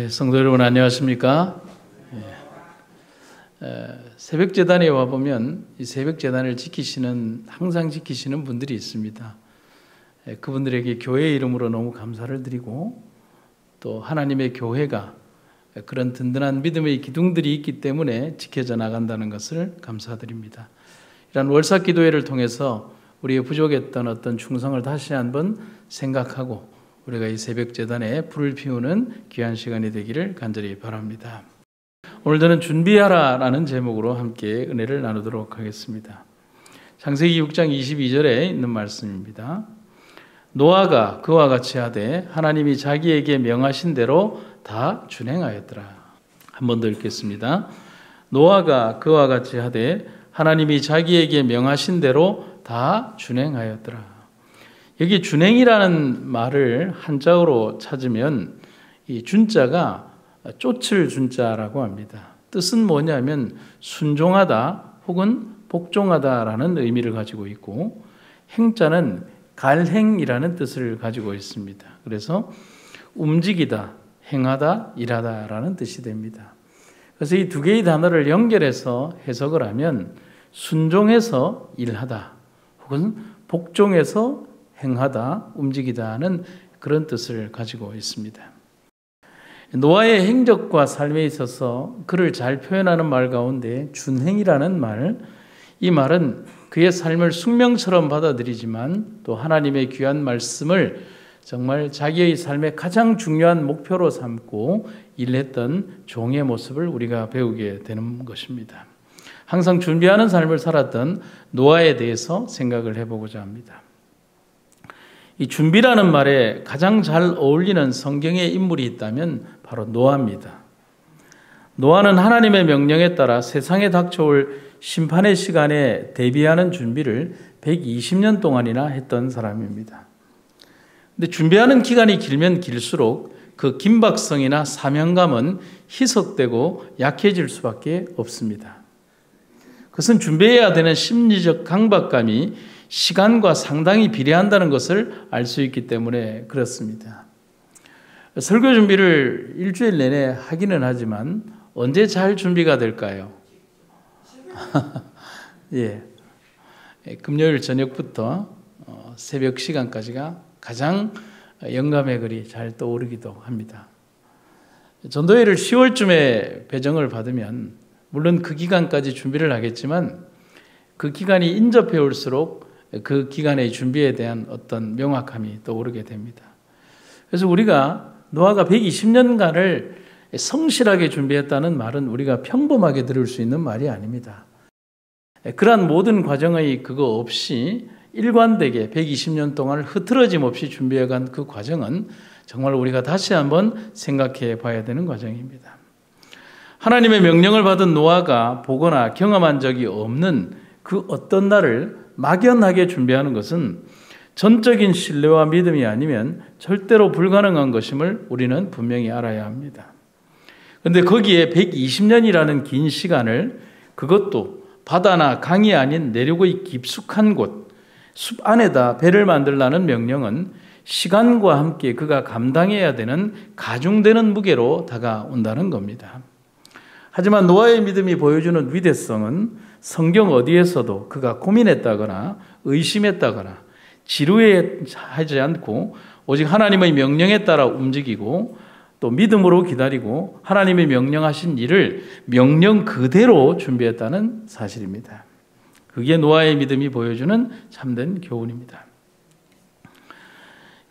성도 여러분 안녕하십니까? 새벽재단에 와보면 이 새벽재단을 항상 지키시는 분들이 있습니다. 그분들에게 교회의 이름으로 너무 감사를 드리고, 또 하나님의 교회가 그런 든든한 믿음의 기둥들이 있기 때문에 지켜져 나간다는 것을 감사드립니다. 이런 월삭기도회를 통해서 우리의 부족했던 어떤 충성을 다시 한번 생각하고 우리가 이 새벽재단에 불을 피우는 귀한 시간이 되기를 간절히 바랍니다. 오늘 저는 준비하라 라는 제목으로 함께 은혜를 나누도록 하겠습니다. 창세기 6장 22절에 있는 말씀입니다. 노아가 그와 같이 하되 하나님이 자기에게 명하신 대로 다 준행하였더라. 한 번 더 읽겠습니다. 노아가 그와 같이 하되 하나님이 자기에게 명하신 대로 다 준행하였더라. 여기 준행이라는 말을 한자어로 찾으면 이 준자가 쫓을 준자라고 합니다. 뜻은 뭐냐면 순종하다 혹은 복종하다라는 의미를 가지고 있고, 행자는 갈행이라는 뜻을 가지고 있습니다. 그래서 움직이다, 행하다, 일하다라는 뜻이 됩니다. 그래서 이 두 개의 단어를 연결해서 해석을 하면 순종해서 일하다 혹은 복종해서 행하다, 움직이다는 그런 뜻을 가지고 있습니다. 노아의 행적과 삶에 있어서 그를 잘 표현하는 말 가운데 준행이라는 말, 이 말은 그의 삶을 숙명처럼 받아들이지만 또 하나님의 귀한 말씀을 정말 자기의 삶의 가장 중요한 목표로 삼고 일했던 종의 모습을 우리가 배우게 되는 것입니다. 항상 준비하는 삶을 살았던 노아에 대해서 생각을 해보고자 합니다. 이 준비라는 말에 가장 잘 어울리는 성경의 인물이 있다면 바로 노아입니다. 노아는 하나님의 명령에 따라 세상에 닥쳐올 심판의 시간에 대비하는 준비를 120년 동안이나 했던 사람입니다. 근데 준비하는 기간이 길면 길수록 그 긴박성이나 사명감은 희석되고 약해질 수밖에 없습니다. 그것은 준비해야 되는 심리적 강박감이 시간과 상당히 비례한다는 것을 알 수 있기 때문에 그렇습니다. 설교 준비를 일주일 내내 하기는 하지만 언제 잘 준비가 될까요? 예, 금요일 저녁부터 새벽 시간까지가 가장 영감의 글이 잘 떠오르기도 합니다. 전도회를 10월쯤에 배정을 받으면 물론 그 기간까지 준비를 하겠지만 그 기간이 인접해 올수록 그 기간의 준비에 대한 어떤 명확함이 떠오르게 됩니다. 그래서 우리가 노아가 120년간을 성실하게 준비했다는 말은 우리가 평범하게 들을 수 있는 말이 아닙니다. 그러한 모든 과정의 그거 없이 일관되게 120년 동안을 흐트러짐 없이 준비해간 그 과정은 정말 우리가 다시 한번 생각해 봐야 되는 과정입니다. 하나님의 명령을 받은 노아가 보거나 경험한 적이 없는 그 어떤 날을 막연하게 준비하는 것은 전적인 신뢰와 믿음이 아니면 절대로 불가능한 것임을 우리는 분명히 알아야 합니다. 그런데 거기에 120년이라는 긴 시간을, 그것도 바다나 강이 아닌 내륙의 깊숙한 곳, 숲 안에다 배를 만들라는 명령은 시간과 함께 그가 감당해야 되는 가중되는 무게로 다가온다는 겁니다. 하지만 노아의 믿음이 보여주는 위대성은 성경 어디에서도 그가 고민했다거나 의심했다거나 지루해하지 않고 오직 하나님의 명령에 따라 움직이고 또 믿음으로 기다리고 하나님의 명령하신 일을 명령 그대로 준비했다는 사실입니다. 그게 노아의 믿음이 보여주는 참된 교훈입니다.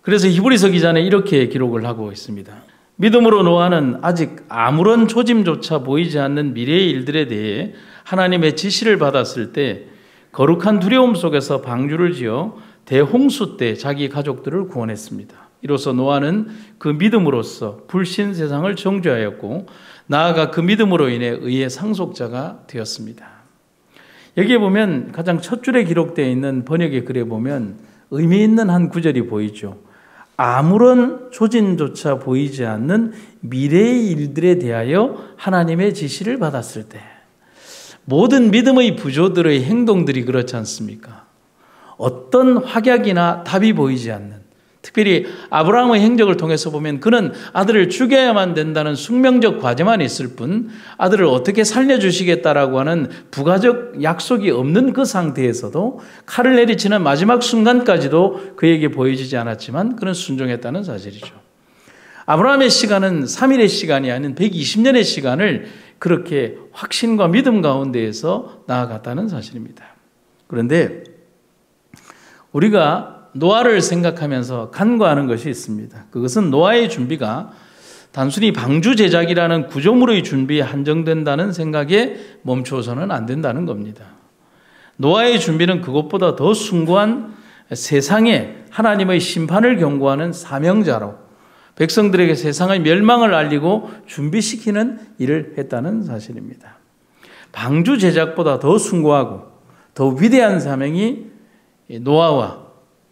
그래서 히브리서 기자는 이렇게 기록을 하고 있습니다. 믿음으로 노아는 아직 아무런 조짐조차 보이지 않는 미래의 일들에 대해 하나님의 지시를 받았을 때 거룩한 두려움 속에서 방주를 지어 대홍수 때 자기 가족들을 구원했습니다. 이로써 노아는 그 믿음으로써 불신 세상을 정죄하였고 나아가 그 믿음으로 인해 의의 상속자가 되었습니다. 여기에 보면 가장 첫 줄에 기록되어 있는 번역의 글에 보면 의미 있는 한 구절이 보이죠. 아무런 조짐조차 보이지 않는 미래의 일들에 대하여 하나님의 지시를 받았을 때, 모든 믿음의 부조들의 행동들이 그렇지 않습니까? 어떤 확약이나 답이 보이지 않는 특별히 아브라함의 행적을 통해서 보면 그는 아들을 죽여야만 된다는 숙명적 과제만 있을 뿐 아들을 어떻게 살려주시겠다라고 하는 부가적 약속이 없는 그 상태에서도 칼을 내리치는 마지막 순간까지도 그에게 보여지지 않았지만 그는 순종했다는 사실이죠. 아브라함의 시간은 3일의 시간이 아닌 120년의 시간을 그렇게 확신과 믿음 가운데에서 나아갔다는 사실입니다. 그런데 우리가 노아를 생각하면서 간과하는 것이 있습니다. 그것은 노아의 준비가 단순히 방주 제작이라는 구조물의 준비에 한정된다는 생각에 멈추어서는 안 된다는 겁니다. 노아의 준비는 그것보다 더 숭고한 세상에 하나님의 심판을 경고하는 사명자로 백성들에게 세상의 멸망을 알리고 준비시키는 일을 했다는 사실입니다. 방주 제작보다 더 숭고하고 더 위대한 사명이 노아와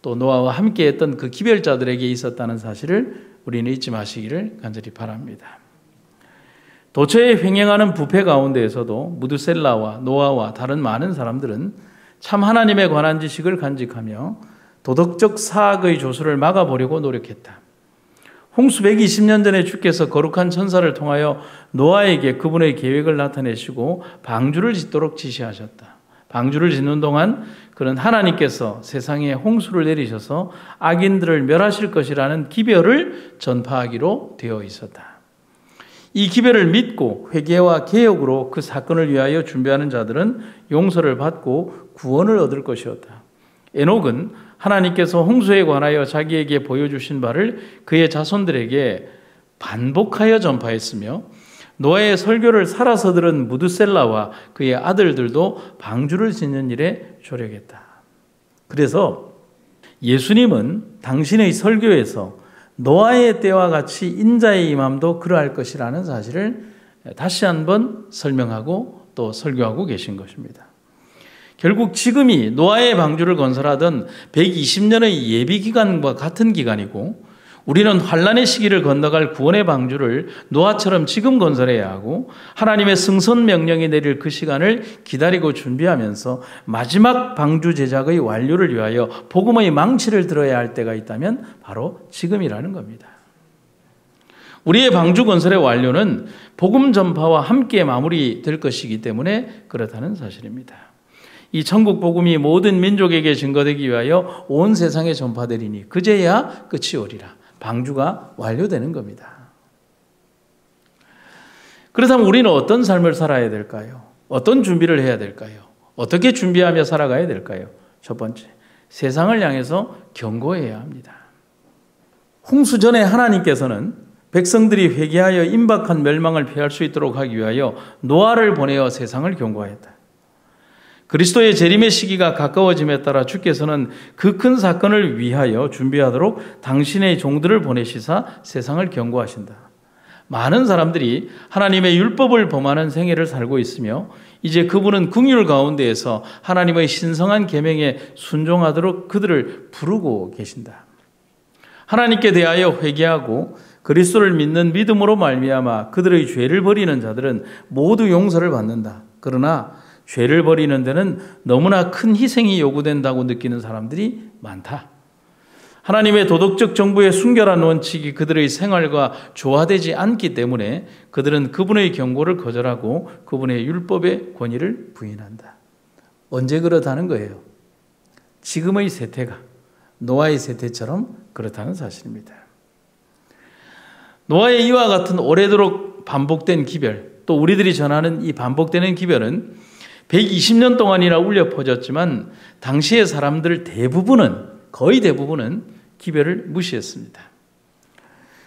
또 노아와 함께했던 그 기별자들에게 있었다는 사실을 우리는 잊지 마시기를 간절히 바랍니다. 도처에 횡행하는 부패 가운데에서도 무드셀라와 노아와 다른 많은 사람들은 참 하나님에 관한 지식을 간직하며 도덕적 사악의 조소를 막아보려고 노력했다. 홍수 120년 전에 주께서 거룩한 천사를 통하여 노아에게 그분의 계획을 나타내시고 방주를 짓도록 지시하셨다. 방주를 짓는 동안 그는 하나님께서 세상에 홍수를 내리셔서 악인들을 멸하실 것이라는 기별을 전파하기로 되어 있었다. 이 기별을 믿고 회개와 개혁으로 그 사건을 위하여 준비하는 자들은 용서를 받고 구원을 얻을 것이었다. 에녹은 하나님께서 홍수에 관하여 자기에게 보여주신 바를 그의 자손들에게 반복하여 전파했으며 노아의 설교를 살아서 들은 무드셀라와 그의 아들들도 방주를 짓는 일에 조력했다. 그래서 예수님은 당신의 설교에서 노아의 때와 같이 인자의 임함도 그러할 것이라는 사실을 다시 한번 설명하고 또 설교하고 계신 것입니다. 결국 지금이 노아의 방주를 건설하던 120년의 예비 기간과 같은 기간이고 우리는 환난의 시기를 건너갈 구원의 방주를 노아처럼 지금 건설해야 하고 하나님의 승선 명령이 내릴 그 시간을 기다리고 준비하면서 마지막 방주 제작의 완료를 위하여 복음의 망치를 들어야 할 때가 있다면 바로 지금이라는 겁니다. 우리의 방주 건설의 완료는 복음 전파와 함께 마무리될 것이기 때문에 그렇다는 사실입니다. 이 천국 복음이 모든 민족에게 증거되기 위하여 온 세상에 전파되리니 그제야 끝이 오리라. 방주가 완료되는 겁니다. 그렇다면 우리는 어떤 삶을 살아야 될까요? 어떤 준비를 해야 될까요? 어떻게 준비하며 살아가야 될까요? 첫 번째, 세상을 향해서 경고해야 합니다. 홍수 전에 하나님께서는 백성들이 회개하여 임박한 멸망을 피할 수 있도록 하기 위하여 노아를 보내어 세상을 경고하였다. 그리스도의 재림의 시기가 가까워짐에 따라 주께서는 그 큰 사건을 위하여 준비하도록 당신의 종들을 보내시사 세상을 경고하신다. 많은 사람들이 하나님의 율법을 범하는 생애를 살고 있으며 이제 그분은 긍휼 가운데에서 하나님의 신성한 계명에 순종하도록 그들을 부르고 계신다. 하나님께 대하여 회개하고 그리스도를 믿는 믿음으로 말미암아 그들의 죄를 버리는 자들은 모두 용서를 받는다. 그러나 죄를 버리는 데는 너무나 큰 희생이 요구된다고 느끼는 사람들이 많다. 하나님의 도덕적 정부의 순결한 원칙이 그들의 생활과 조화되지 않기 때문에 그들은 그분의 경고를 거절하고 그분의 율법의 권위를 부인한다. 언제 그렇다는 거예요? 지금의 세태가 노아의 세태처럼 그렇다는 사실입니다. 노아의 이와 같은 오래도록 반복된 기별, 또 우리들이 전하는 이 반복되는 기별은 120년 동안이나 울려 퍼졌지만 당시의 사람들 거의 대부분은 기별을 무시했습니다.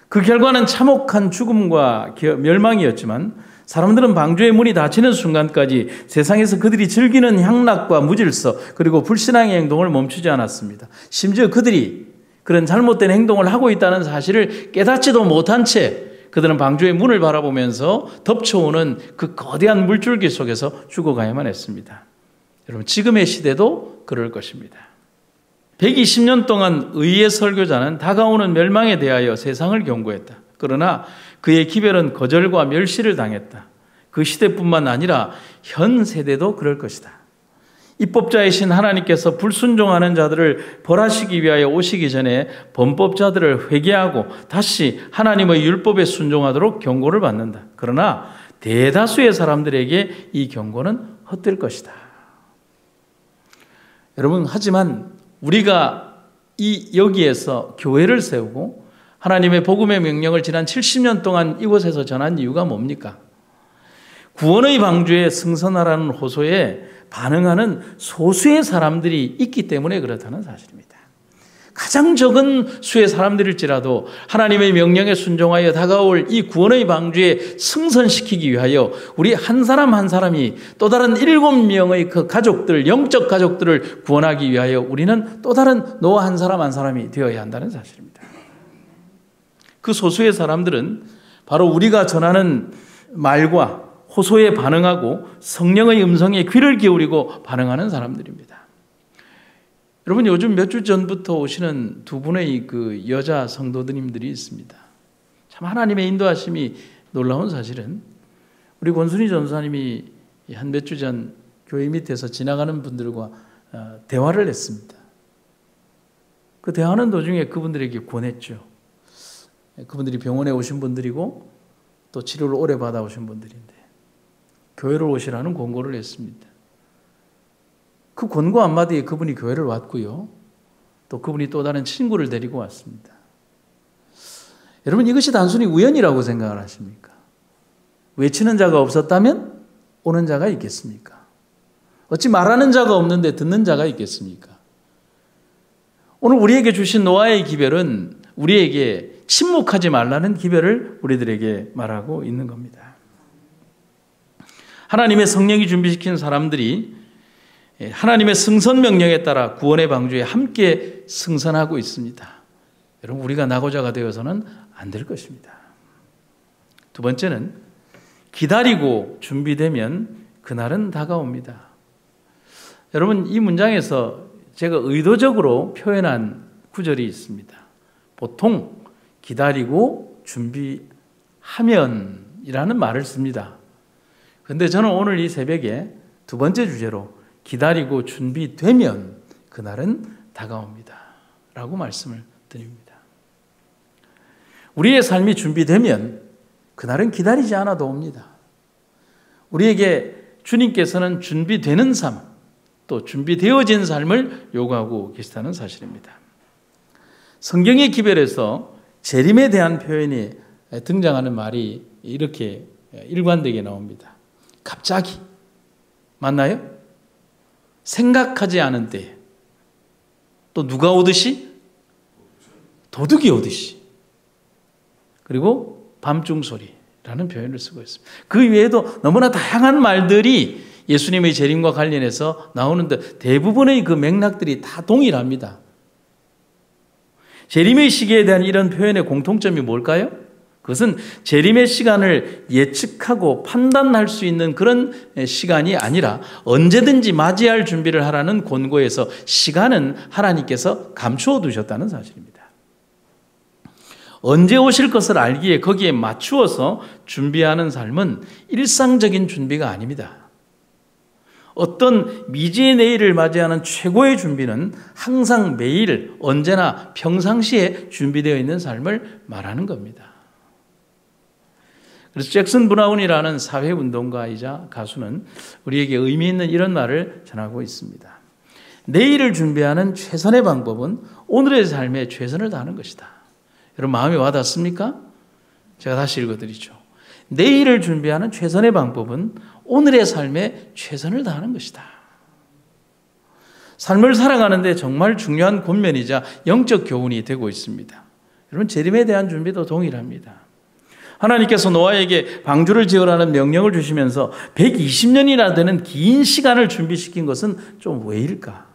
그 결과는 참혹한 죽음과 멸망이었지만 사람들은 방주의 문이 닫히는 순간까지 세상에서 그들이 즐기는 향락과 무질서 그리고 불신앙의 행동을 멈추지 않았습니다. 심지어 그들이 그런 잘못된 행동을 하고 있다는 사실을 깨닫지도 못한 채 그들은 방주의 문을 바라보면서 덮쳐오는 그 거대한 물줄기 속에서 죽어가야만 했습니다. 여러분, 지금의 시대도 그럴 것입니다. 120년 동안 의의 설교자는 다가오는 멸망에 대하여 세상을 경고했다. 그러나 그의 기별은 거절과 멸시를 당했다. 그 시대뿐만 아니라 현 세대도 그럴 것이다. 입법자이신 하나님께서 불순종하는 자들을 벌하시기 위하여 오시기 전에 범법자들을 회개하고 다시 하나님의 율법에 순종하도록 경고를 받는다. 그러나 대다수의 사람들에게 이 경고는 헛될 것이다. 여러분, 하지만 우리가 여기에서 교회를 세우고 하나님의 복음의 명령을 지난 70년 동안 이곳에서 전한 이유가 뭡니까? 구원의 방주에 승선하라는 호소에 반응하는 소수의 사람들이 있기 때문에 그렇다는 사실입니다. 가장 적은 수의 사람들일지라도 하나님의 명령에 순종하여 다가올 이 구원의 방주에 승선시키기 위하여 우리 한 사람 한 사람이 또 다른 7명의 그 가족들, 영적 가족들을 구원하기 위하여 우리는 또 다른 노아 한 사람 한 사람이 되어야 한다는 사실입니다. 그 소수의 사람들은 바로 우리가 전하는 말과 호소에 반응하고 성령의 음성에 귀를 기울이고 반응하는 사람들입니다. 여러분, 요즘 몇 주 전부터 오시는 두 분의 그 여자 성도님들이 있습니다. 참 하나님의 인도하심이 놀라운 사실은 우리 권순희 전사님이 한 몇 주 전 교회 밑에서 지나가는 분들과 대화를 했습니다. 그 대화하는 도중에 그분들에게 권했죠. 그분들이 병원에 오신 분들이고 또 치료를 오래 받아오신 분들인데 교회를 오시라는 권고를 했습니다. 그 권고 한마디에 그분이 교회를 왔고요. 또 그분이 또 다른 친구를 데리고 왔습니다. 여러분, 이것이 단순히 우연이라고 생각을 하십니까? 외치는 자가 없었다면 오는 자가 있겠습니까? 어찌 말하는 자가 없는데 듣는 자가 있겠습니까? 오늘 우리에게 주신 노아의 기별은 우리에게 침묵하지 말라는 기별을 우리들에게 말하고 있는 겁니다. 하나님의 성령이 준비시킨 사람들이 하나님의 승선 명령에 따라 구원의 방주에 함께 승선하고 있습니다. 여러분, 우리가 낙오자가 되어서는 안 될 것입니다. 두 번째는 기다리고 준비되면 그날은 다가옵니다. 여러분, 이 문장에서 제가 의도적으로 표현한 구절이 있습니다. 보통 기다리고 준비하면이라는 말을 씁니다. 그런데 저는 오늘 이 새벽에 두 번째 주제로 기다리고 준비되면 그날은 다가옵니다 라고 말씀을 드립니다. 우리의 삶이 준비되면 그날은 기다리지 않아도 옵니다. 우리에게 주님께서는 준비되는 삶, 또 준비되어진 삶을 요구하고 계시다는 사실입니다. 성경의 기별에서 재림에 대한 표현이 등장하는 말이 이렇게 일관되게 나옵니다. 갑자기, 맞나요? 생각하지 않은 때에, 또 누가 오듯이? 도둑이 오듯이, 그리고 밤중 소리라는 표현을 쓰고 있습니다. 그 외에도 너무나 다양한 말들이 예수님의 재림과 관련해서 나오는데 대부분의 그 맥락들이 다 동일합니다. 재림의 시기에 대한 이런 표현의 공통점이 뭘까요? 그것은 재림의 시간을 예측하고 판단할 수 있는 그런 시간이 아니라 언제든지 맞이할 준비를 하라는 권고에서 시간은 하나님께서 감추어 두셨다는 사실입니다. 언제 오실 것을 알기에 거기에 맞추어서 준비하는 삶은 일상적인 준비가 아닙니다. 어떤 미지의 내일을 맞이하는 최고의 준비는 항상 매일 언제나 평상시에 준비되어 있는 삶을 말하는 겁니다. 그래서 잭슨 브라운이라는 사회운동가이자 가수는 우리에게 의미 있는 이런 말을 전하고 있습니다. 내일을 준비하는 최선의 방법은 오늘의 삶에 최선을 다하는 것이다. 여러분, 마음에 와닿습니까? 제가 다시 읽어드리죠. 내일을 준비하는 최선의 방법은 오늘의 삶에 최선을 다하는 것이다. 삶을 살아가는데 정말 중요한 권면이자 영적 교훈이 되고 있습니다. 여러분, 재림에 대한 준비도 동일합니다. 하나님께서 노아에게 방주를 지으라는 명령을 주시면서 120년이나 되는 긴 시간을 준비시킨 것은 좀 왜일까?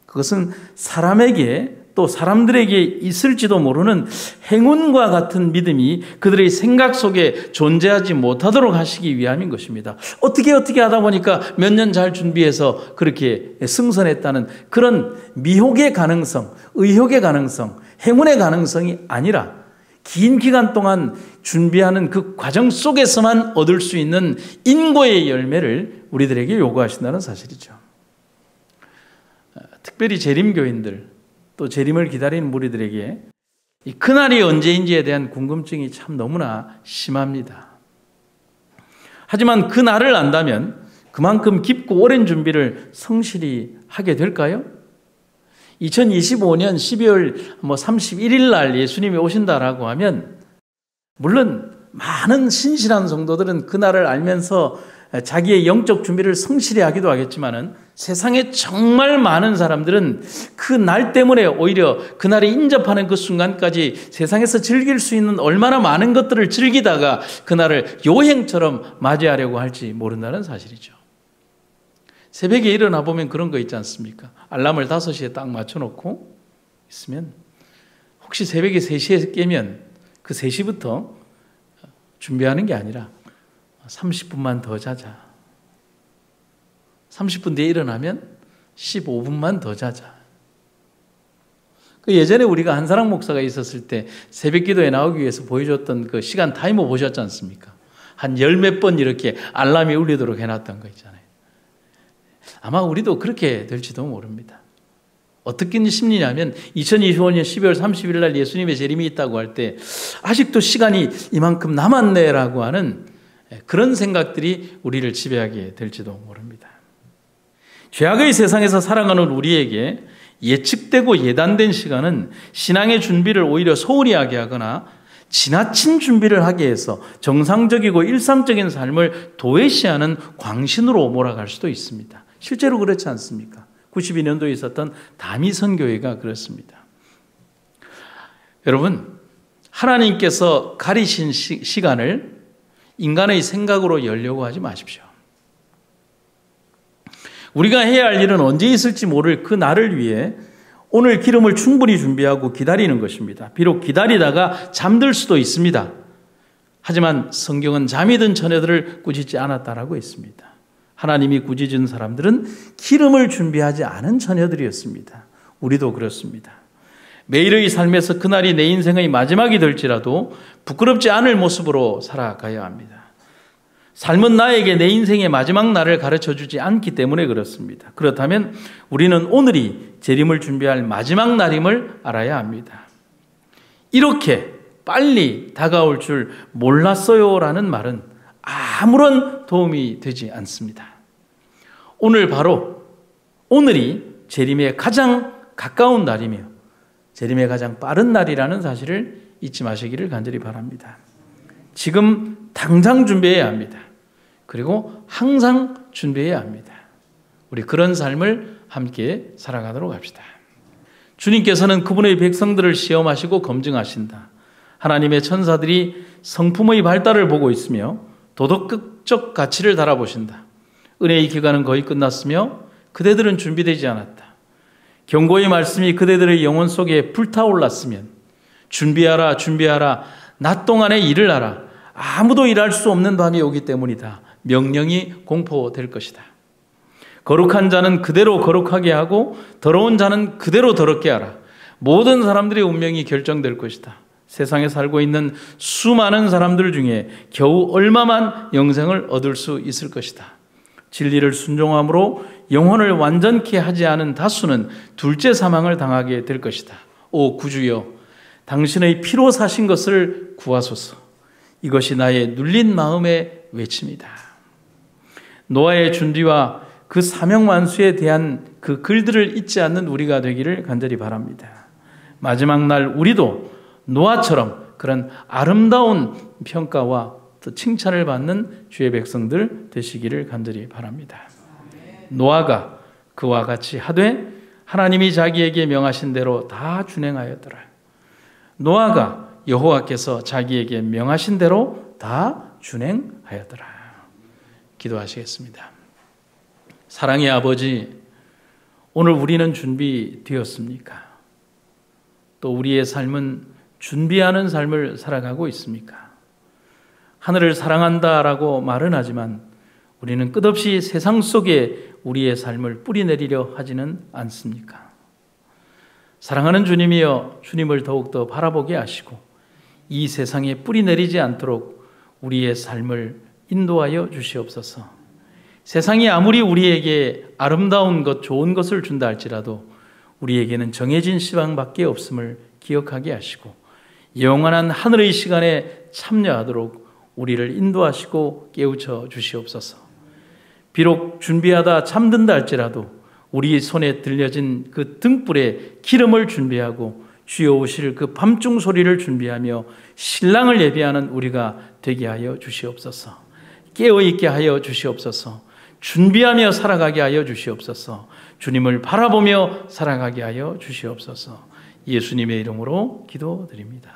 그것은 사람에게 또 사람들에게 있을지도 모르는 행운과 같은 믿음이 그들의 생각 속에 존재하지 못하도록 하시기 위함인 것입니다. 어떻게 하다 보니까 몇 년 잘 준비해서 그렇게 승선했다는 그런 미혹의 가능성, 의혹의 가능성, 행운의 가능성이 아니라 긴 기간 동안 준비하는 그 과정 속에서만 얻을 수 있는 인고의 열매를 우리들에게 요구하신다는 사실이죠. 특별히 재림교인들, 또 재림을 기다리는 무리들에게 이 그날이 언제인지에 대한 궁금증이 참 너무나 심합니다. 하지만 그 날을 안다면 그만큼 깊고 오랜 준비를 성실히 하게 될까요? 2025년 12월 31일 날 예수님이 오신다라고 하면 물론 많은 신실한 성도들은 그날을 알면서 자기의 영적 준비를 성실히 하기도 하겠지만은 세상에 정말 많은 사람들은 그 날 때문에 오히려 그날이 인접하는 그 순간까지 세상에서 즐길 수 있는 얼마나 많은 것들을 즐기다가 그날을 여행처럼 맞이하려고 할지 모른다는 사실이죠. 새벽에 일어나 보면 그런 거 있지 않습니까? 알람을 5시에 딱 맞춰놓고 있으면 혹시 새벽에 3시에 깨면 그 3시부터 준비하는 게 아니라 30분만 더 자자. 30분 뒤에 일어나면 15분만 더 자자. 예전에 우리가 한사랑 목사가 있었을 때 새벽 기도에 나오기 위해서 보여줬던 그 시간 타이머 보셨지 않습니까? 한 10몇 번 이렇게 알람이 울리도록 해놨던 거 있잖아요. 아마 우리도 그렇게 될지도 모릅니다. 어떻게 심리냐면 2025년 12월 30일 날 예수님의 재림이 있다고 할 때 아직도 시간이 이만큼 남았네라고 하는 그런 생각들이 우리를 지배하게 될지도 모릅니다. 죄악의 세상에서 살아가는 우리에게 예측되고 예단된 시간은 신앙의 준비를 오히려 소홀히 하게 하거나 지나친 준비를 하게 해서 정상적이고 일상적인 삶을 도외시하는 광신으로 몰아갈 수도 있습니다. 실제로 그렇지 않습니까? 92년도에 있었던 다미선 교회가 그렇습니다. 여러분, 하나님께서 가리신 시간을 인간의 생각으로 열려고 하지 마십시오. 우리가 해야 할 일은 언제 있을지 모를 그 날을 위해 오늘 기름을 충분히 준비하고 기다리는 것입니다. 비록 기다리다가 잠들 수도 있습니다. 하지만 성경은 잠이 든 처녀들을 꾸짖지 않았다라고 했습니다. 하나님이 꾸짖은 사람들은 기름을 준비하지 않은 처녀들이었습니다. 우리도 그렇습니다. 매일의 삶에서 그날이 내 인생의 마지막이 될지라도 부끄럽지 않을 모습으로 살아가야 합니다. 삶은 나에게 내 인생의 마지막 날을 가르쳐주지 않기 때문에 그렇습니다. 그렇다면 우리는 오늘이 재림을 준비할 마지막 날임을 알아야 합니다. 이렇게 빨리 다가올 줄 몰랐어요라는 말은 아무런 도움이 되지 않습니다. 오늘 바로 오늘이 재림의 가장 가까운 날이며 재림의 가장 빠른 날이라는 사실을 잊지 마시기를 간절히 바랍니다. 지금 당장 준비해야 합니다. 그리고 항상 준비해야 합니다. 우리 그런 삶을 함께 살아가도록 합시다. 주님께서는 그분의 백성들을 시험하시고 검증하신다. 하나님의 천사들이 성품의 발달을 보고 있으며 도덕적 가치를 달아보신다. 은혜의 기간은 거의 끝났으며 그대들은 준비되지 않았다. 경고의 말씀이 그대들의 영혼 속에 불타올랐으면 준비하라 준비하라 낮 동안에 일을 하라. 아무도 일할 수 없는 밤이 오기 때문이다. 명령이 공포될 것이다. 거룩한 자는 그대로 거룩하게 하고 더러운 자는 그대로 더럽게 하라. 모든 사람들의 운명이 결정될 것이다. 세상에 살고 있는 수많은 사람들 중에 겨우 얼마만 영생을 얻을 수 있을 것이다. 진리를 순종함으로 영혼을 완전케 하지 않은 다수는 둘째 사망을 당하게 될 것이다. 오 구주여, 당신의 피로 사신 것을 구하소서. 이것이 나의 눌린 마음의 외침이다. 노아의 준비와 그 사명만수에 대한 그 글들을 잊지 않는 우리가 되기를 간절히 바랍니다. 마지막 날 우리도 노아처럼 그런 아름다운 평가와 또 칭찬을 받는 주의 백성들 되시기를 간절히 바랍니다. 노아가 그와 같이 하되 하나님이 자기에게 명하신 대로 다 준행하였더라. 노아가 여호와께서 자기에게 명하신 대로 다 준행하였더라. 기도하시겠습니다. 사랑의 아버지, 오늘 우리는 준비되었습니까? 또 우리의 삶은 준비하는 삶을 살아가고 있습니까? 하늘을 사랑한다라고 말은 하지만 우리는 끝없이 세상 속에 우리의 삶을 뿌리내리려 하지는 않습니까? 사랑하는 주님이여, 주님을 더욱더 바라보게 하시고 이 세상에 뿌리내리지 않도록 우리의 삶을 인도하여 주시옵소서. 세상이 아무리 우리에게 아름다운 것, 좋은 것을 준다 할지라도 우리에게는 정해진 시간밖에 없음을 기억하게 하시고 영원한 하늘의 시간에 참여하도록 우리를 인도하시고 깨우쳐 주시옵소서. 비록 준비하다 잠든다 할지라도 우리 손에 들려진 그 등불에 기름을 준비하고 주여 오실 그 밤중 소리를 준비하며 신랑을 예비하는 우리가 되게 하여 주시옵소서. 깨어있게 하여 주시옵소서. 준비하며 살아가게 하여 주시옵소서. 주님을 바라보며 살아가게 하여 주시옵소서. 예수님의 이름으로 기도드립니다.